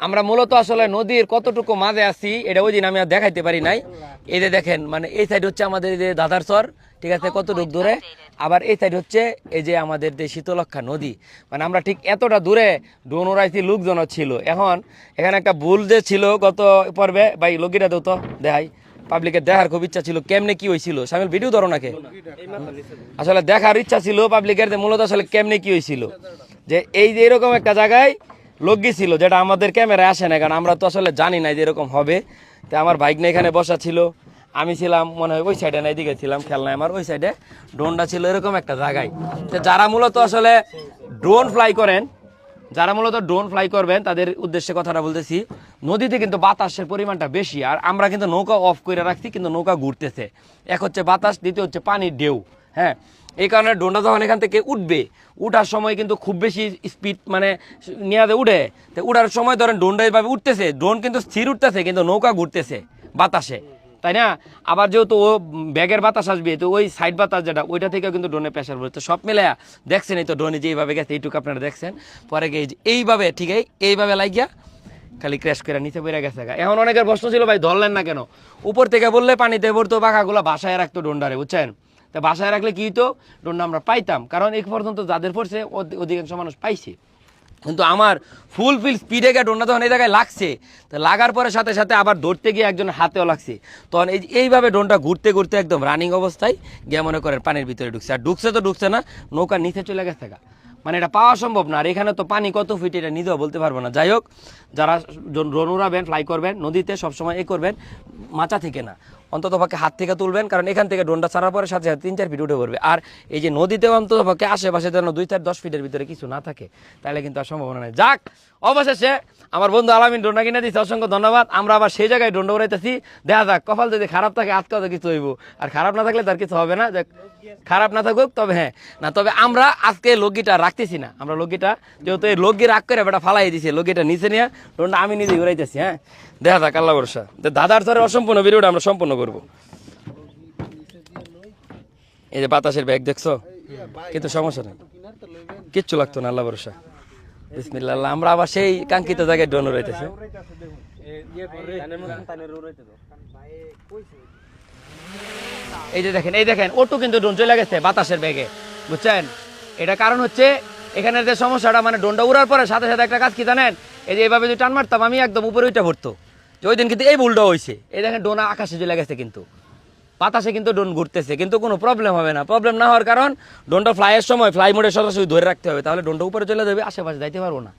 আমরা মূলত আসলে নদীর কতটুকু মাঝে আছি এটা ওই দিন আমি আর দেখাইতে পারি নাই। এই যে দেখেন, মানে এই সাইড হচ্ছে আমাদের যে দাদার চর, ঠিক আছে, কতটুকু দূরে, আবার এই সাইড হচ্ছে এই যে আমাদের যে শীতলক্ষা নদী। মানে আমরা ঠিক এতটা দূরে ড্রোন উড়াইছি, লোকজন ছিল। এখন এখানে একটা ভুল যে ছিল গত পর্বে, ভাই লগিটা দেও তো দেখাই, পাবলিকের দেখার খুব ইচ্ছা ছিল কেমনে কি হয়েছিল। সামিল ভিডিও ধরো নাকি, আসলে দেখার ইচ্ছা ছিল পাবলিকের যে মূলত আসলে কেমনে কি হয়েছিল। যে এই যে এরকম একটা জায়গায় লোক গেছিল, যেটা আমাদের ক্যামেরায় আসে না, কারণ আমরা তো আসলে জানি না যে এরকম হবে। তো আমার বাইক না এখানে বসা ছিল, আমি ছিলাম মনে হয় ওই সাইডে না এদিকে ছিলাম, খেলনায় আমার ওই সাইডে ড্রোনটা ছিল এরকম একটা জায়গায়। তো যারা মূলত আসলে ড্রোন ফ্লাই করেন, যারা মূলত ড্রোন ফ্লাই করবেন তাদের উদ্দেশ্যে কথাটা বলতেছি। নদীতে কিন্তু বাতাসের পরিমাণটা বেশি, আর আমরা কিন্তু নৌকা অফ করে রাখছি, কিন্তু নৌকা ঘুরতেছে। এক হচ্ছে বাতাস, দ্বিতীয় হচ্ছে পানির ঢেউ। হ্যাঁ, এই কারণে ড্রোনটা যখন এখান থেকে উঠবে, উঠার সময় কিন্তু খুব বেশি স্পিড মানে নিয়ে উঠে, তো উঠার সময় ধরেন ড্রোনটা এইভাবে উঠতেছে, ড্রোন কিন্তু স্থির উঠতেছে, কিন্তু নৌকা ঘুরতেছে বাতাসে, তাই না? আবার যেহেতু ও ব্যাগের বাতাস আসবে, তো ওই সাইড বাতাস যেটা ওইটা থেকেও কিন্তু ড্রোনে প্রেশার পড়ছে। সব মিলে দেখছেন, এই তো ড্রোনে যে এইভাবে গেছে, এইটুকু আপনারা দেখছেন। পরে গিয়ে এইভাবে ঠিক এইভাবে লাগিয়া খালি ক্র্যাশ করে নিচে পড়ে গেছে। এখন অনেকের প্রশ্ন ছিল, ভাই ধরলেন না কেন? উপর থেকে বললে পানিতে পড়তো, পাখাগুলো বাসায় রাখতো ডোন্ডারে, বুঝছেন? তা বাসায় রাখলে কি হতো, ডোন্ডা আমরা পাইতাম, কারণ এই পর্যন্ত যাদের পড়ছে অধিকাংশ মানুষ পাইছে। কিন্তু আমার ফুল স্পিডে গিয়ে ডোন্ডা যখন এই জায়গায় লাগছে, তো লাগার পরে সাথে সাথে আবার ধরতে গিয়ে একজনের হাতেও লাগছে, তখন এইভাবে ডোনটা ঘুরতে ঘুরতে একদম রানিং অবস্থায় গিয়ে মনে করেন পানির ভিতরে ঢুকছে। আর ঢুকছে তো ঢুকছে না, নৌকার নিচে চলে গেছে। মানে এটা পাওয়া সম্ভব না। আর এখানে তো পানি কত ফিট এটা নিজেও বলতে পারবো না। যাই হোক, যারা ড্রোন উড়াবেন, ফ্লাই করবেন নদীতে, সবসময় করবেন মাচা থেকে না, অন্তত পক্ষে হাত থেকে তুলবেন, কারণ এখান থেকে ড্রোনটা ছাড়ার পরে সাথে সাথে 3-4 ফিট উঠে পড়বে। আর এই যে নদীতে অন্তত পক্ষে আশেপাশে যেন 2-4-10 ফিটের ভিতরে কিছু না থাকে, তাহলে কিন্তু আর সম্ভাবনা নেই। যাক, অবশেষে আমার বন্ধু আলামিন ড্রোনটা কিনে দিচ্ছে, অসংখ্য ধন্যবাদ। আমরা আবার সেই জায়গায় ড্রোনটা উড়াইতেছি, দেখা যাক কপাল যদি খারাপ থাকে আজকে তো কিছু হইব, আর খারাপ না থাকলে তার কিছু হবে না। দেখ, খারাপ না থাকুক, তবে হ্যাঁ না, তবে আমরা আজকে লগিটা রাখতেছি না। আমরা লগিটা যেহেতু এই লগি রাগ করে বেটা ফালাই দিছি, লগিটা নিচে নিয়ে ড্রোনটা আমি নিজে উড়াইতেছি। হ্যাঁ, দেখা যাক, আল্লাহ ভরসা। দাদার ধরে অসম্পূর্ণ ভিডিওটা আমরা সম্পূর্ণ করবো। এই যে বাতাসের ব্যাগ দেখছো, কিন্তু সমস্যা নেই, কিচ্ছু লাগতো না, আল্লাহ ভরসা। বিসমিল্লাহ। আমরা আবার সেই কাঙ্ক্ষিত জায়গায় ড্রোন উড়াইতেছে। এই যে দেখেন, এই দেখেন, ওটু কিন্তু ড্রোন চলে গেছে বাতাসের ব্যাগে, বুঝছেন? এটা কারণ হচ্ছে এখানের যে সমস্যাটা, মানে ড্রোনটা উড়ার পরে সাথে সাথে একটা কাজ কি জানেন, এই যে এইভাবে যদি টান মারতাম আমি একদম উপরে উঠে পড়তো। ওই দিন কিন্তু এই ভুলটা হয়েছে। এই দেখেন, ড্রোন আকাশে চলে গেছে, কিন্তু বাতাসে কিন্তু ড্রোন ঘুরতেছে, কিন্তু কোনো প্রবলেম হবে না। প্রবলেম না হওয়ার কারণ, ড্রোনটা ফ্লাইয়ের সময় ফ্লাই মোডে সরাসরি ধরে রাখতে হবে, তাহলে ড্রোনটা উপরে চলে যাবে, আশেপাশে যাইতে পারবো না।